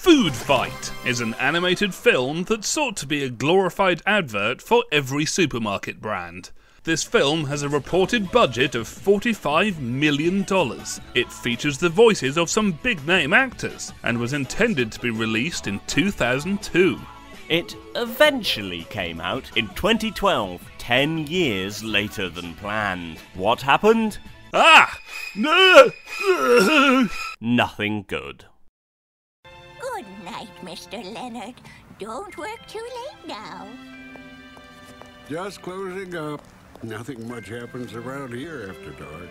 Foodfight is an animated film that sought to be a glorified advert for every supermarket brand. This film has a reported budget of $45 million. It features the voices of some big-name actors and was intended to be released in 2002. It eventually came out in 2012, 10 years later than planned. What happened? Ah! No! Nothing good. Good night, Mr. Leonard. Don't work too late now. Just closing up. Nothing much happens around here after dark.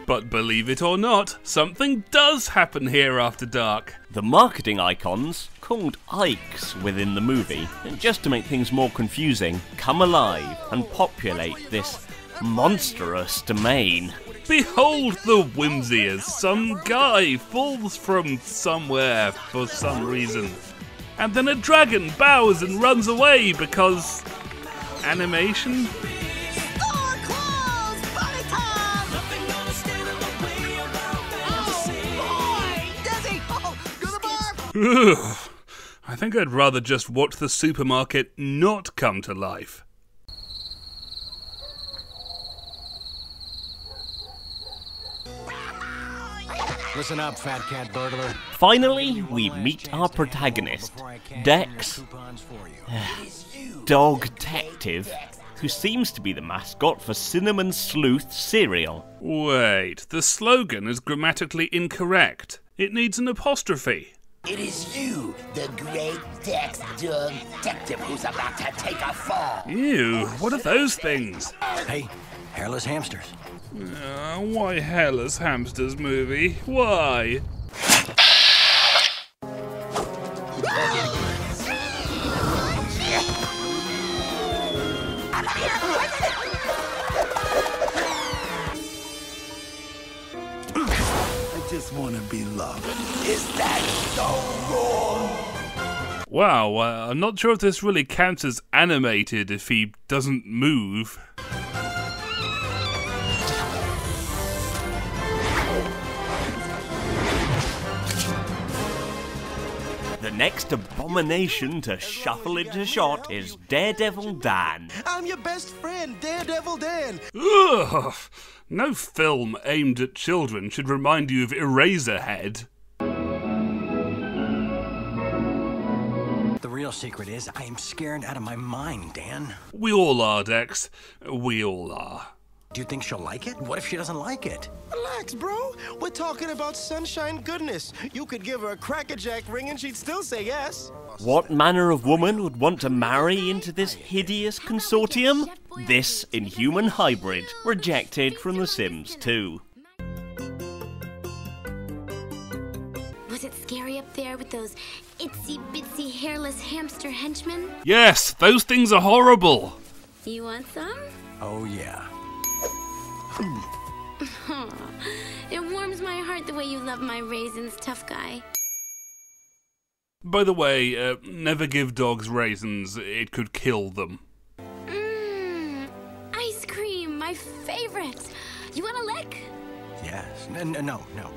But believe it or not, something does happen here after dark. The marketing icons, called Ikes within the movie, just to make things more confusing, come alive and populate this monstrous domain. Behold the whimsy as some guy falls from somewhere for some reason. And then a dragon bows and runs away because... animation? Ugh. I think I'd rather just watch the supermarket not come to life. Listen up, fat cat burglar. Finally, we meet our protagonist, Dex, dog detective, who seems to be the mascot for Cinnamon Sleuth cereal. Wait, the slogan is grammatically incorrect. It needs an apostrophe. It is you, the great Dex dog detective, who's about to take a fall. Ew, what are those things? Hey, hairless hamsters. Why hairless hamsters movie? Why? I just want to be loved. Is that so wrong? Wow, I'm not sure if this really counts as animated if he doesn't move. The next abomination to shuffle into shot is Daredevil Dan. I'm your best friend, Daredevil Dan. Ugh! No film aimed at children should remind you of Eraserhead. The real secret is I am scared out of my mind, Dan. We all are, Dex. We all are. Do you think she'll like it? What if she doesn't like it? Relax, bro. We're talking about sunshine goodness. You could give her a crackerjack ring and she'd still say yes. What manner of woman would want to marry into this hideous consortium? This inhuman hybrid, rejected from The Sims 2. Was it scary up there with those itsy-bitsy hairless hamster henchmen? Yes, those things are horrible. You want some? Oh, yeah. It warms my heart the way you love my raisins, tough guy. By the way, never give dogs raisins. It could kill them. Ice cream, my favorite. You want a lick? Yes. No.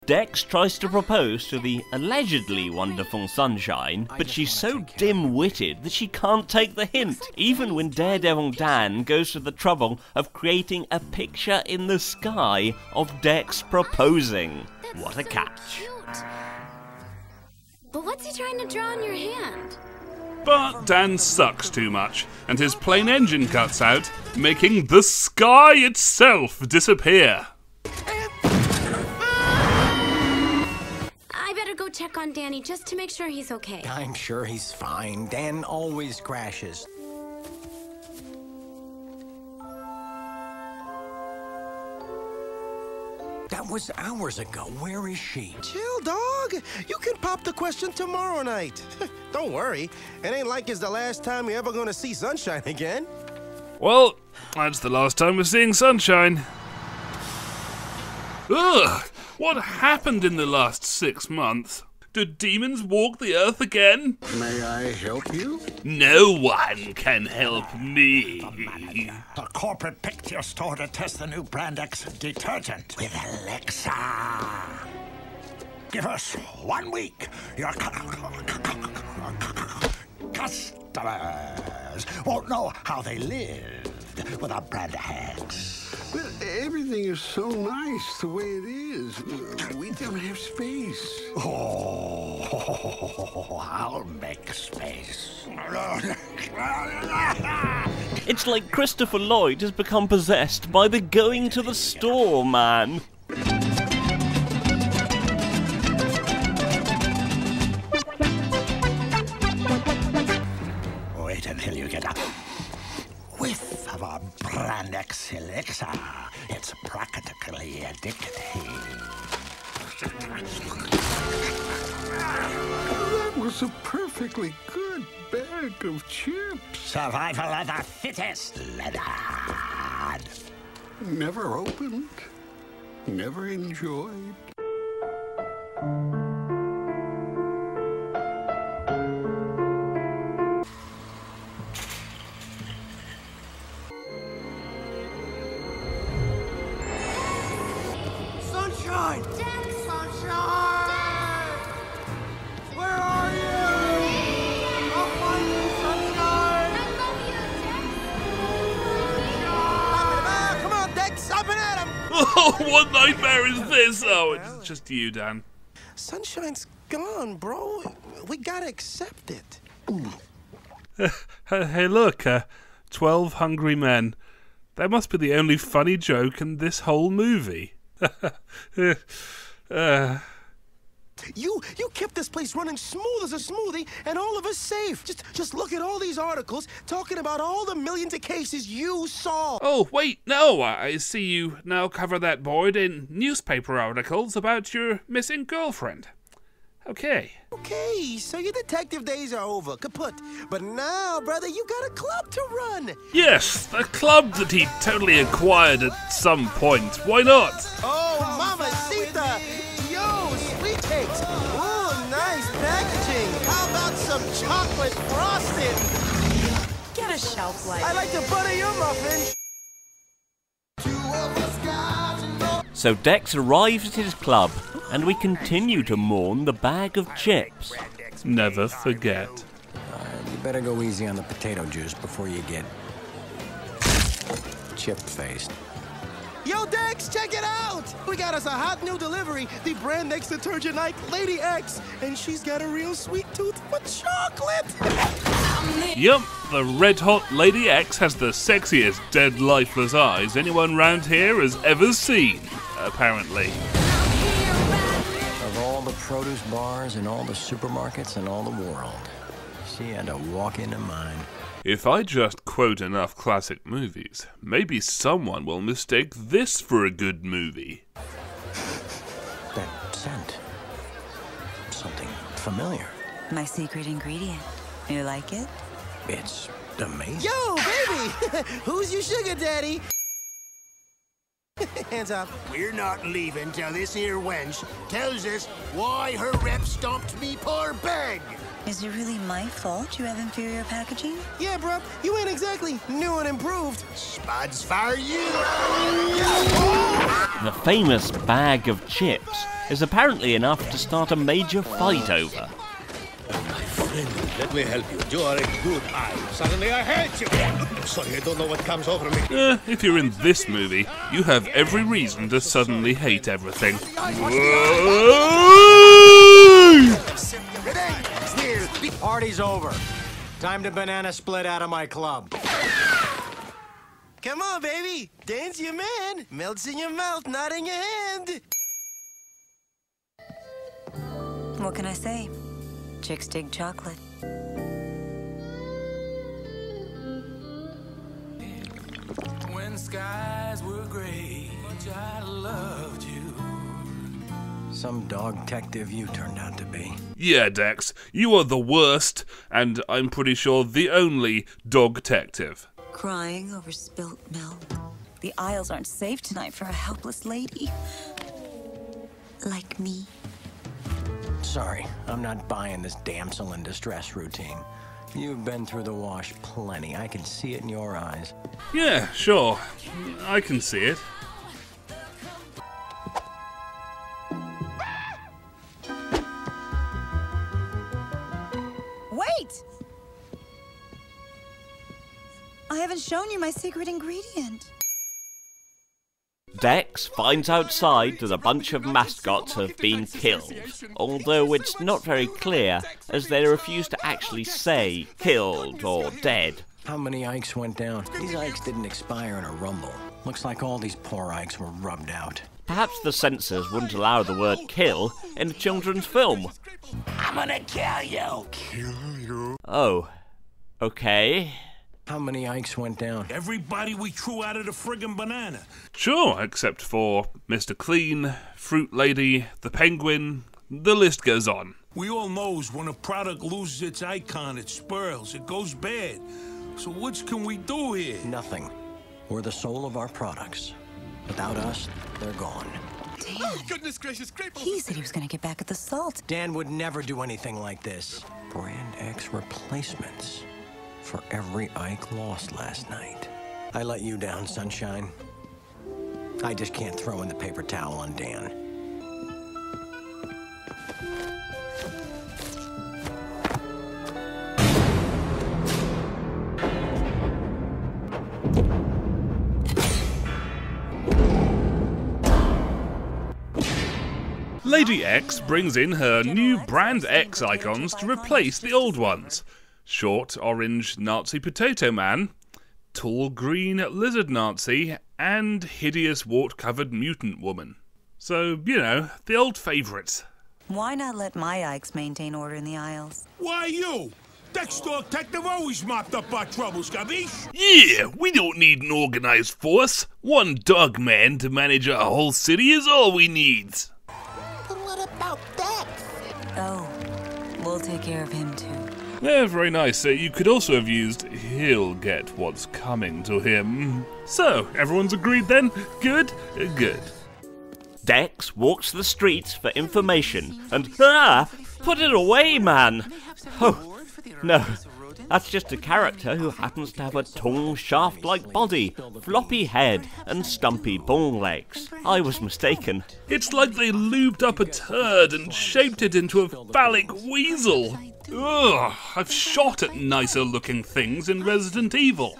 Dex tries to propose to the allegedly wonderful Sunshine, but she's so dim-witted that she can't take the hint, even when Daredevil Dan goes to the trouble of creating a picture in the sky of Dex proposing. What a catch. Cute. But what's he trying to draw on your hand? But Dan sucks too much, and his plane engine cuts out, making the sky itself disappear. I better go check on Danny just to make sure he's okay. I'm sure he's fine. Dan always crashes. That was hours ago. Where is she? Chill, dog. You can pop the question tomorrow night. Don't worry. It ain't like it's the last time you're ever gonna see Sunshine again. Well, that's the last time we're seeing Sunshine. Ugh! What happened in the last 6 months? Do demons walk the earth again? May I help you? No one can help me. The corporate picked your store to test the new Brand X detergent with Alexa. Give us 1 week. Your customers won't know how they lived without brand hacks. Well, everything is so nice the way it is. We don't have space. Oh, I'll make space. It's like Christopher Lloyd has become possessed by the going to the store man. Wait until you get a whiff of our brand X elixir. It's practically addicting. That was a perfectly good bag of chips. Survival of the fittest, Leonard. Never opened. Never enjoyed. Sunshine! Dex! Sunshine! Where are you? I'll find you, Sunshine! I love you, Dex! Come on, Dex, up and at him! Oh, what nightmare is this? Oh, it's just you, Dan. Sunshine's gone, bro. We gotta accept it. Hey, look, 12 hungry men. That must be the only funny joke in this whole movie. You kept this place running smooth as a smoothie, and all of us safe. Just look at all these articles talking about all the millions of cases you saw. Oh, wait, no, I see you now cover that board in newspaper articles about your missing girlfriend. Okay. Okay, so your detective days are over, kaput. But now, brother, you got a club to run. Yes, the club that he totally acquired at some point. Why not? Oh, mamacita! Yo, sweet cakes! Ooh, nice packaging! How about some chocolate frosting? Get a shelf life. I like to butter your muffin. So Dex arrives at his club, and we continue to mourn the bag of chips. Never forget. You better go easy on the potato juice before you get chip-faced. Yo, Dex, check it out! We got us a hot new delivery, the brand X detergent Ike Lady X, and she's got a real sweet tooth for chocolate! Yup, the red-hot Lady X has the sexiest dead lifeless eyes anyone round here has ever seen, apparently. Of all the produce bars in all the supermarkets in all the world, she had to walk into mine. If I just quote enough classic movies, maybe someone will mistake this for a good movie. That scent. Something familiar. My secret ingredient. You like it? It's amazing. Yo, baby! Who's your sugar daddy? Hands up. We're not leaving till this here wench tells us why her rep stomped me poor bag. Is it really my fault you have inferior packaging? Yeah, bro, you ain't exactly new and improved. Spuds for you. The famous bag of chips is apparently enough to start a major fight over. Let me help you. You are a good eye. Suddenly I hate you. Sorry, I don't know what comes over me. If you're in this movie, you have every reason to suddenly hate everything. Party's over. Time to banana split out of my club. Come on, baby. Dance your man. Melts in your mouth, not in your hand. What can I say? Chicks dig chocolate. When skies were gray, much I loved you. Some dog detective you turned out to be. Yeah, Dex, you are the worst, and I'm pretty sure the only dog detective. Crying over spilt milk. The aisles aren't safe tonight for a helpless lady. Like me. Sorry, I'm not buying this damsel in distress routine. You've been through the wash plenty. I can see it in your eyes. Yeah, sure. I can see it. haven't shown you my secret ingredient. Dex finds outside that a bunch of mascots have been killed, although it's not very clear, as they refuse to actually say killed or dead. How many Ikes went down? These Ikes didn't expire in a rumble. Looks like all these poor Ikes were rubbed out. Perhaps the censors wouldn't allow the word kill in a children's film. I'm gonna kill you! Kill you? Oh. Okay. How many Ikes went down? Everybody we threw out of the friggin' banana. Sure, except for Mr. Clean, Fruit Lady, the Penguin, the list goes on. We all knows when a product loses its icon, it spirals, it goes bad. So what can we do here? Nothing. We're the soul of our products. Without us, they're gone. Dan. Oh, goodness gracious, great. He said he was going to get back at the salt. Dan would never do anything like this. Brand X replacements for every Ike lost last night. I let you down, Sunshine. I just can't throw in the paper towel on Dan. Lady X brings in her new Brand X icons to replace the old ones. Short orange Nazi potato man, tall green lizard Nazi, and hideous wart-covered mutant woman. So, you know, the old favourites. Why not let my Ikes maintain order in the aisles? Why you? Dexter Detective always mopped up our troubles, capiche? Yeah, we don't need an organised force. One dog man to manage our whole city is all we need. But what about Dex? Oh, we'll take care of him too. Yeah, very nice. You could also have used he'll get what's coming to him. So, everyone's agreed then? Good? Good. Dex walks the streets for information and, put it away, man! Oh, no, that's just a character who happens to have a tall, shaft-like body, floppy head, and stumpy ball legs. I was mistaken. It's like they lubed up a turd and shaped it into a phallic weasel. Ugh, I've shot at nicer looking things in Resident Evil.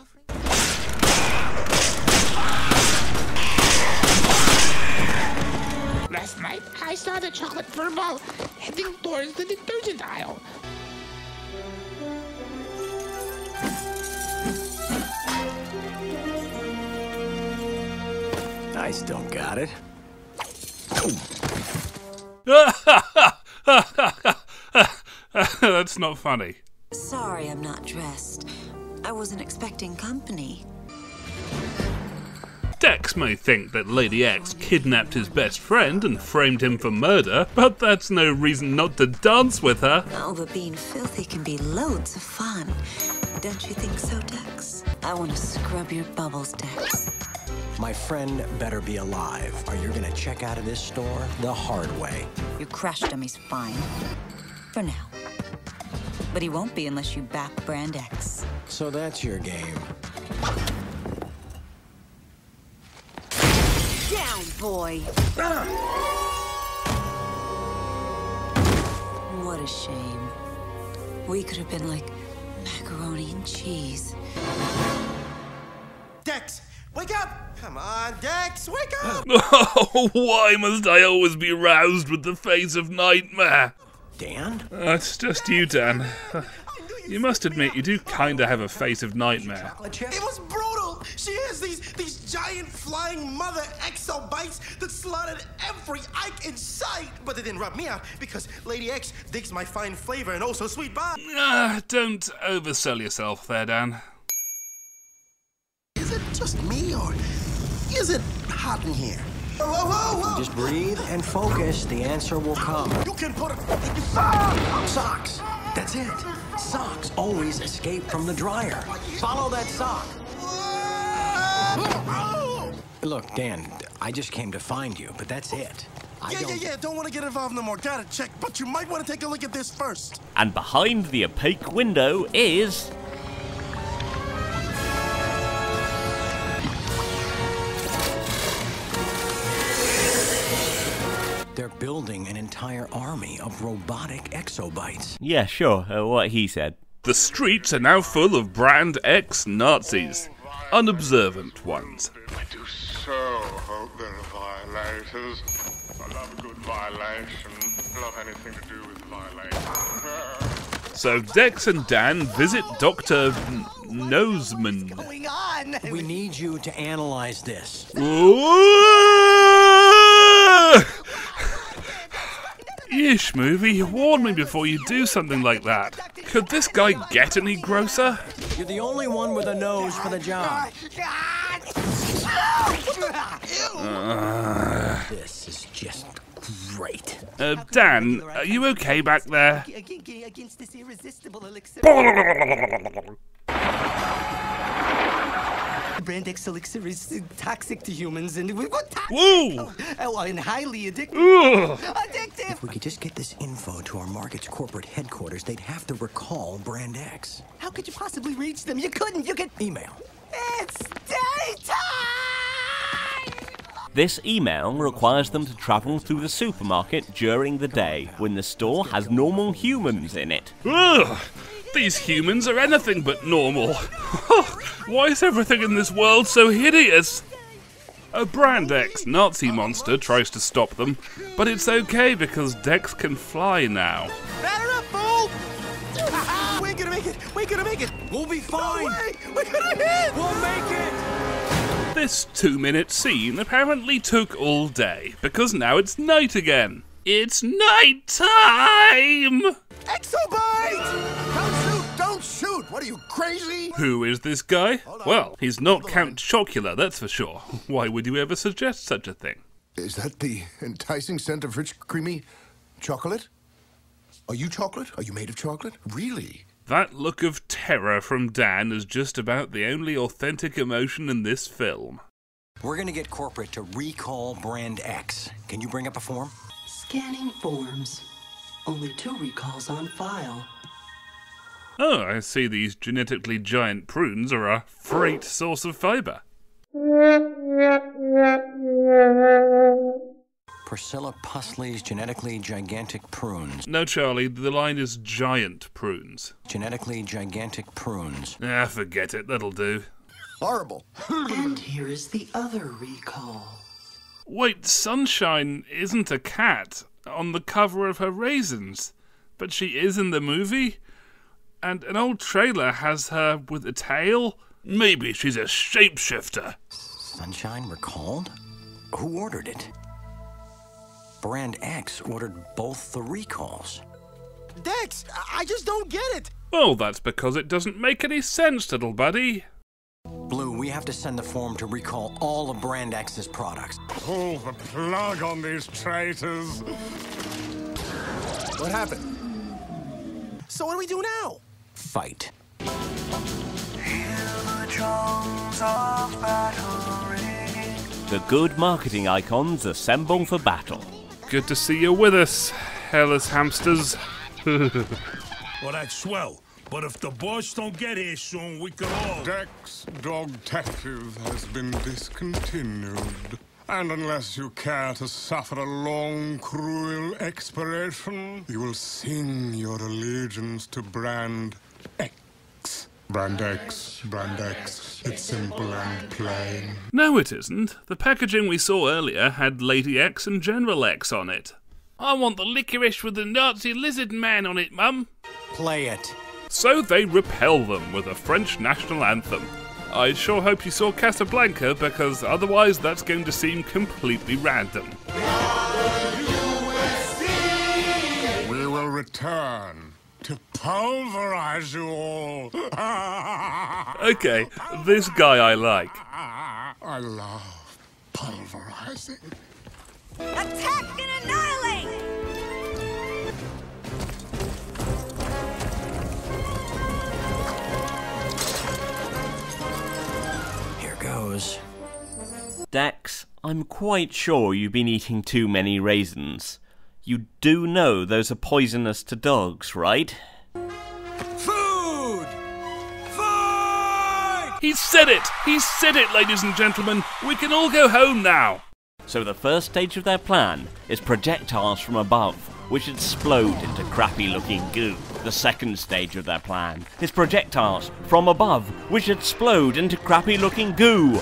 Last night, I saw the chocolate furball heading towards the detergent aisle. I still got it. That's not funny. Sorry I'm not dressed. I wasn't expecting company. Dex may think that Lady X kidnapped his best friend and framed him for murder, but that's no reason not to dance with her. Oh, but being filthy can be loads of fun. Don't you think so, Dex? I want to scrub your bubbles, Dex. My friend better be alive, or you're gonna check out of this store the hard way. Your crash dummy's fine. For now. But he won't be unless you back Brand X. So that's your game. Down, boy! What a shame. We could have been like macaroni and cheese. Dex, wake up! Come on, Dex, wake up! Oh, why must I always be roused with the face of nightmare? Dan? It's just you, Dan. You must admit, you do kinda have a face of nightmare. It was brutal! She has these giant flying mother exobites that slaughtered every Ike in sight! But they didn't rub me out because Lady X digs my fine flavor and also sweet body. Don't oversell yourself there, Dan. Is it just me or is it hot in here? Whoa, whoa, whoa, whoa. Just breathe and focus. The answer will come. You can put a... Socks! That's it. Socks always escape from the dryer. Follow that sock. Look, Dan, I just came to find you, but that's it. Yeah, don't want to get involved no more. Got it, check. But you might want to take a look at this first. And behind the opaque window is... They're building an entire army of robotic exobites. Yeah, sure, what he said. The streets are now full of Brand X Nazis. unobservant ones. I do so hope there are violators. I love a good violation. I love anything to do with violation. So Dex and Dan visit Dr. Noseman. Going on? We need you to analyze this. Yeesh, movie, warn me before you do something like that. Could this guy get any grosser? You're the only one with a nose for the job. This is just great. Dan, are you okay back there? Against this irresistible elixir. Brand X elixir is toxic to humans, and we've got and highly addictive. Addictive. If we could just get this info to our market's corporate headquarters, they'd have to recall Brand X. How could you possibly reach them? You couldn't. You could email. It's daytime. This email requires them to travel through the supermarket during the day when the store has normal humans in it. Ugh! These humans are anything but normal. Why is everything in this world so hideous? A Brand X Nazi monster tries to stop them, but it's okay because Dex can fly now. Batter up, fool! We're gonna make it! We're gonna make it! We'll be fine! No way. We're gonna hit! We'll make it! This 2-minute scene apparently took all day, because now it's night again. It's night time! Exobite! Don't shoot! What are you, crazy? Who is this guy? Well, he's not Count Chocula, that's for sure. Why would you ever suggest such a thing? Is that the enticing scent of rich, creamy chocolate? Are you chocolate? Are you made of chocolate? Really? That look of terror from Dan is just about the only authentic emotion in this film. We're gonna get corporate to recall Brand X. Can you bring up a form? Scanning forms. Only 2 recalls on file. Oh, I see these genetically giant prunes are a freight source of fibre. Priscilla Pusley's genetically gigantic prunes. No, Charlie, the line is giant prunes. Genetically gigantic prunes. Ah, forget it, that'll do. Horrible. And here is the other recall. Wait, Sunshine isn't a cat on the cover of her raisins, but she is in the movie? And an old trailer has her with a tail? Maybe she's a shapeshifter. Sunshine recalled? Who ordered it? Brand X ordered both the recalls. Dex, I just don't get it. Well, that's because it doesn't make any sense, little buddy. Blue, we have to send the form to recall all of Brand X's products. Pull the plug on these traitors. What happened? So what do we do now? Fight. The good marketing icons assemble for battle. Good to see you with us, hairless hamsters. Well, that's swell. But if the boss don't get here soon, we could all... Dex Dog Detective has been discontinued. And unless you care to suffer a long, cruel expiration, you will sing your allegiance to Brand X. Brand X, Brand X. It's simple and plain. No, it isn't. The packaging we saw earlier had Lady X and General X on it. I want the licorice with the Nazi lizard man on it, Mum. Play it. So they repel them with a French national anthem. I sure hope you saw Casablanca, because otherwise that's going to seem completely random. We will return to pulverize you all. Okay, this guy I like. I love pulverizing. Attack and annihilate! Here goes. Dex, I'm quite sure you've been eating too many raisins. You do know those are poisonous to dogs, right? Food! Fight! He said it! He said it, ladies and gentlemen! We can all go home now! So the first stage of their plan is projectiles from above, which explode into crappy-looking goo. The second stage of their plan is projectiles from above, which explode into crappy-looking goo.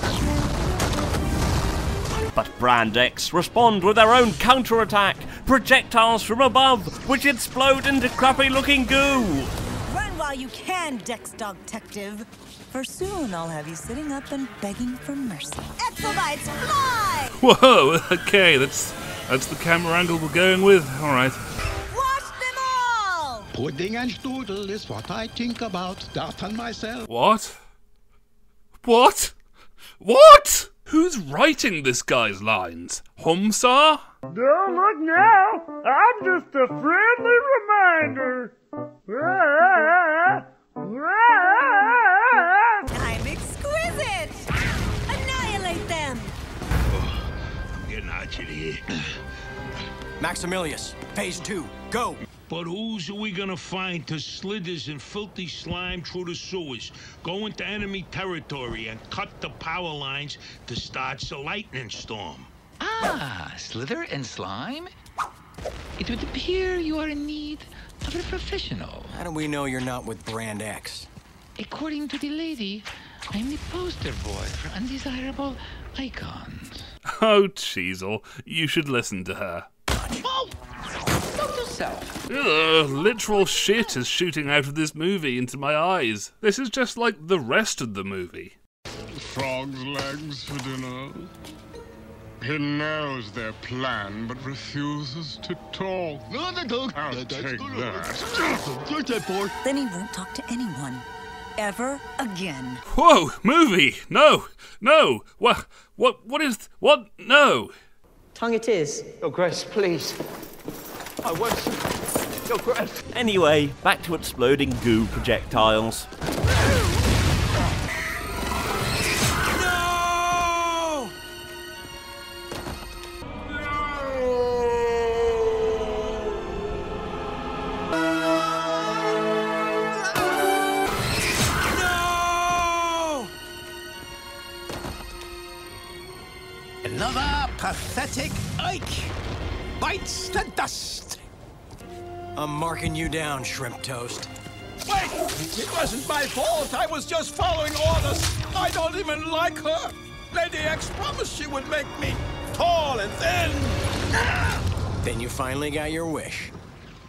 But Brand X respond with their own counter-attack, projectiles from above, which explode into crappy-looking goo. Run while you can, Dex Dog Detective. For soon I'll have you sitting up and begging for mercy. Exobites, fly! Whoa, okay, that's the camera angle we're going with. Alright. Wash them all! Pudding and strudel is what I think about that and myself. What? What? What? Who's writing this guy's lines? Homsar? Don't look now! I'm just a friendly reminder! I'm exquisite! Annihilate them! I'm getting out of here. Maximilius, phase 2, go! But who's are we gonna find to slithers and filthy slime through the sewers, go into enemy territory and cut the power lines to start the lightning storm? Ah, slither and slime? It would appear you are in need of a professional. How do we know you're not with Brand X? According to the lady, I'm the poster boy for undesirable icons. Oh, Cheezel, you should listen to her. Oh! Note yourself. Literal shit is shooting out of this movie into my eyes. This is just like the rest of the movie. Frog's legs for dinner. He knows their plan, but refuses to talk. I'll take that. Then he won't talk to anyone. Ever again. Whoa, movie! No! What is, no! Tongue it is. Your Grace, please. I won't. Your Grace. Anyway, back to exploding goo projectiles. Another pathetic Ike bites the dust. I'm marking you down, Shrimp Toast. Wait! It wasn't my fault. I was just following orders. I don't even like her. Lady X promised she would make me tall and thin. Then you finally got your wish.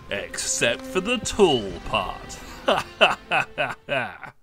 Except for the tool part. Ha ha ha ha ha.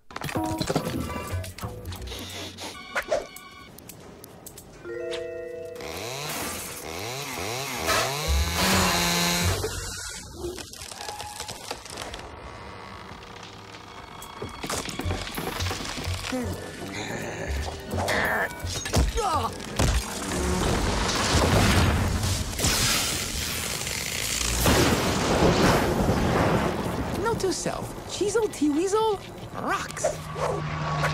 Note to self, Cheezel T-Weasel rocks.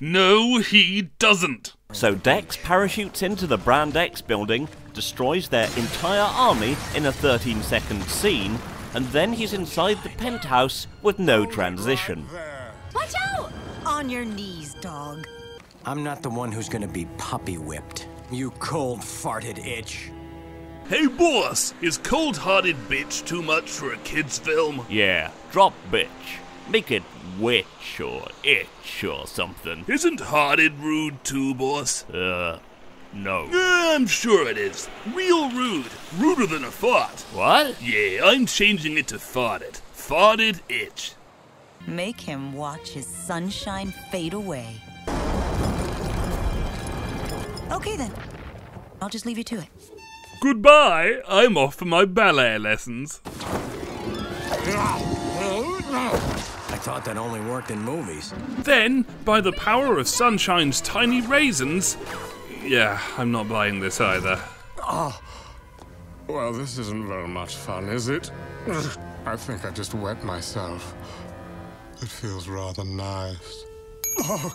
No, he doesn't. So Dex parachutes into the Brand X building, destroys their entire army in a 13-second scene, and then he's inside the penthouse with no transition. Watch out! On your knees, dog. I'm not the one who's gonna be puppy whipped. You cold-farted itch. Hey boss, is cold-hearted bitch too much for a kid's film? Yeah, drop bitch. Make it witch or itch or something. Isn't hearted rude too, boss? No. I'm sure it is. Real rude. Ruder than a fart. What? Yeah, I'm changing it to farted. Farted itch. Make him watch his sunshine fade away. Okay then. I'll just leave you to it. Goodbye. I'm off for my ballet lessons. I thought that only worked in movies. Then, by the power of Sunshine's tiny raisins... Yeah, I'm not buying this either. Oh. Well, this isn't very much fun, is it? I think I just wet myself. It feels rather nice. Oh.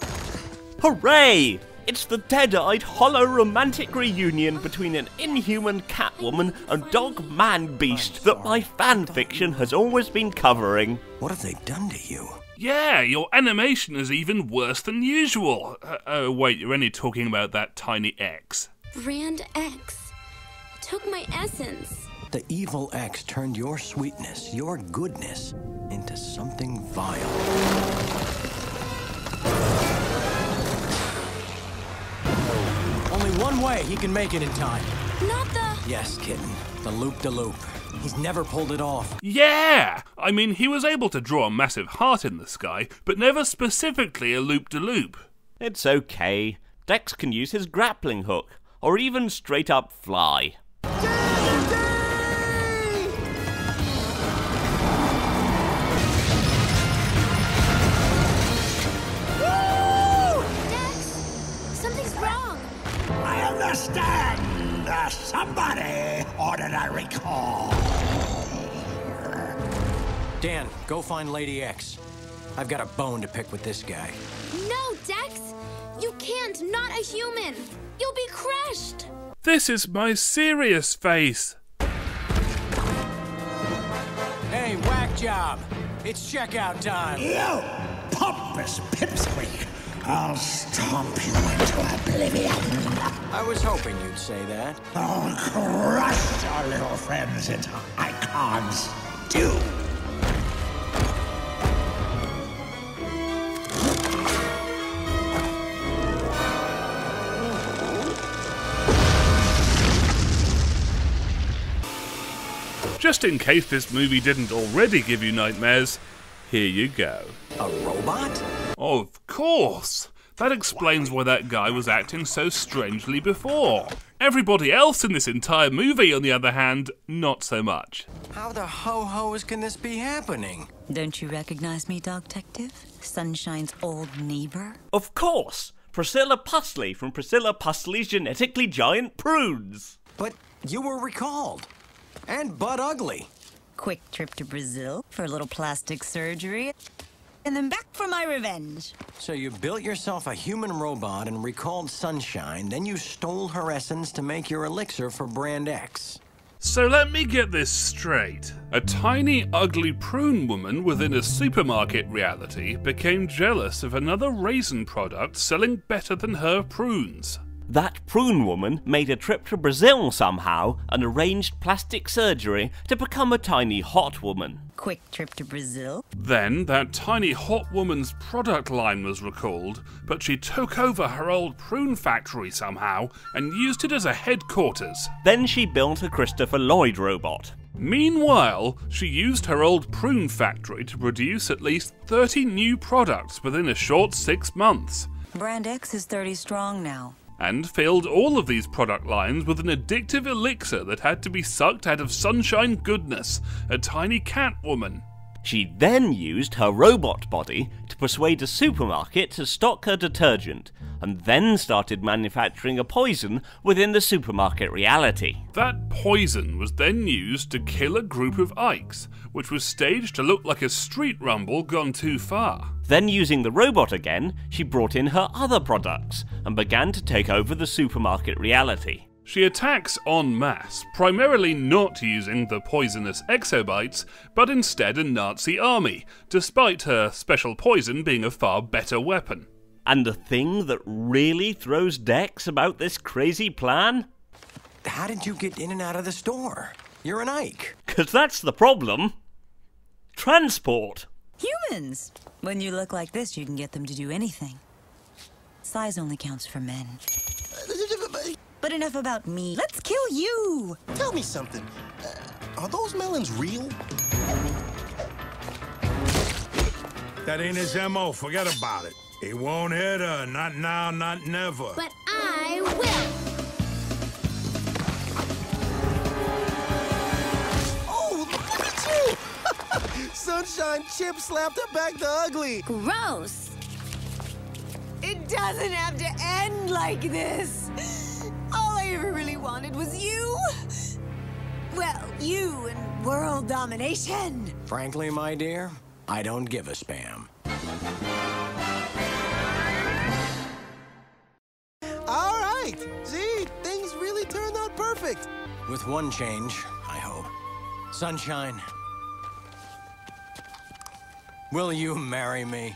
Hooray! It's the dead-eyed, hollow romantic reunion between an inhuman Catwoman and dog-man beast that my fanfiction has always been covering. What have they done to you? Yeah, your animation is even worse than usual. Oh, wait, you're only talking about that tiny X. Brand X took my essence. The evil X turned your sweetness, your goodness, into something vile. Only one way he can make it in time. Not the... Yes, kitten. The loop-de-loop. He's never pulled it off. Yeah! I mean, he was able to draw a massive heart in the sky, but never specifically a loop-de-loop. It's okay. Dex can use his grappling hook, or even straight up fly. Something's wrong. I understand. Somebody ordered a recall. Dan, go find Lady X. I've got a bone to pick with this guy. No, Dex! You can't, not a human! You'll be crushed! This is my serious face. Hey, whack job! It's checkout time! You pompous pipsqueak! I'll stomp you into oblivion! I was hoping you'd say that. I'll crush your little friends into icons, too! Just in case this movie didn't already give you nightmares, here you go. A robot? Of course! That explains why that guy was acting so strangely before. Everybody else in this entire movie, on the other hand, not so much. How the ho-hos can this be happening? Don't you recognize me, Detective? Sunshine's old neighbor? Of course! Priscilla Pusley from Priscilla Pusley's Genetically Giant Prunes! But you were recalled. And butt ugly. Quick trip to Brazil for a little plastic surgery. And then back for my revenge. So you built yourself a human robot and recalled Sunshine, then you stole her essence to make your elixir for Brand X. So let me get this straight. A tiny, ugly prune woman within a supermarket reality became jealous of another raisin product selling better than her prunes. That prune woman made a trip to Brazil somehow and arranged plastic surgery to become a tiny hot woman. Quick trip to Brazil. Then that tiny hot woman's product line was recalled, but she took over her old prune factory somehow and used it as a headquarters. Then she built a Christopher Lloyd robot. Meanwhile, she used her old prune factory to produce at least 30 new products within a short 6 months. Brand X is 30 strong now. And filled all of these product lines with an addictive elixir that had to be sucked out of Sunshine Goodness, a tiny cat woman. She then used her robot body to persuade a supermarket to stock her detergent, and then started manufacturing a poison within the supermarket reality. That poison was then used to kill a group of Ikes, which was staged to look like a street rumble gone too far. Then, using the robot again, she brought in her other products and began to take over the supermarket reality. She attacks en masse, primarily not using the poisonous exobites, but instead a Nazi army, despite her special poison being a far better weapon. And the thing that really throws Dex about this crazy plan? How did you get in and out of the store? You're an Ike. 'Cause that's the problem. Transport. Humans! When you look like this, you can get them to do anything. Size only counts for men. But enough about me. Let's kill you! Tell me something. Are those melons real? That ain't his M.O. Forget about it. He won't hit her. Not now, not never. But I will! Oh, look at you! Sunshine Chip slapped her back to ugly. Gross! It doesn't have to end like this! All I ever really wanted was you! Well, you and world domination! Frankly, my dear, I don't give a spam. All right. See, things really turned out perfect. With one change, I hope. Sunshine, will you marry me?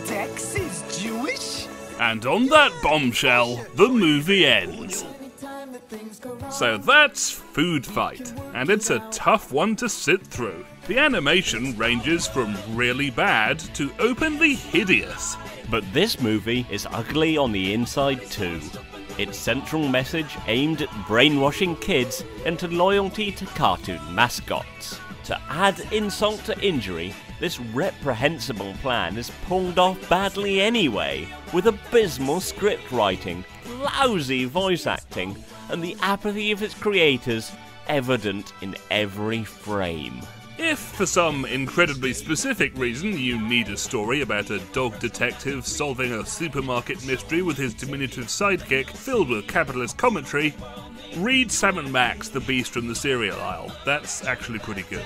Dex, X is Jewish? And on that bombshell, the movie ends. So that's Foodfight, and it's a tough one to sit through. The animation ranges from really bad to openly hideous. But this movie is ugly on the inside too. Its central message aimed at brainwashing kids into loyalty to cartoon mascots. To add insult to injury, this reprehensible plan is pulled off badly anyway, with abysmal script writing, lousy voice acting, and the apathy of its creators evident in every frame. If, for some incredibly specific reason, you need a story about a dog detective solving a supermarket mystery with his diminutive sidekick filled with capitalist commentary, read Sam & Max, The Beast from the Cereal Aisle. That's actually pretty good.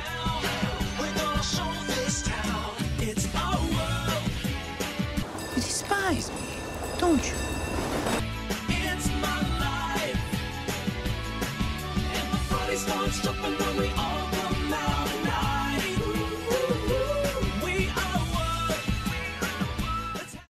You despise me, don't you? It's my life. And my body starts jumping when we all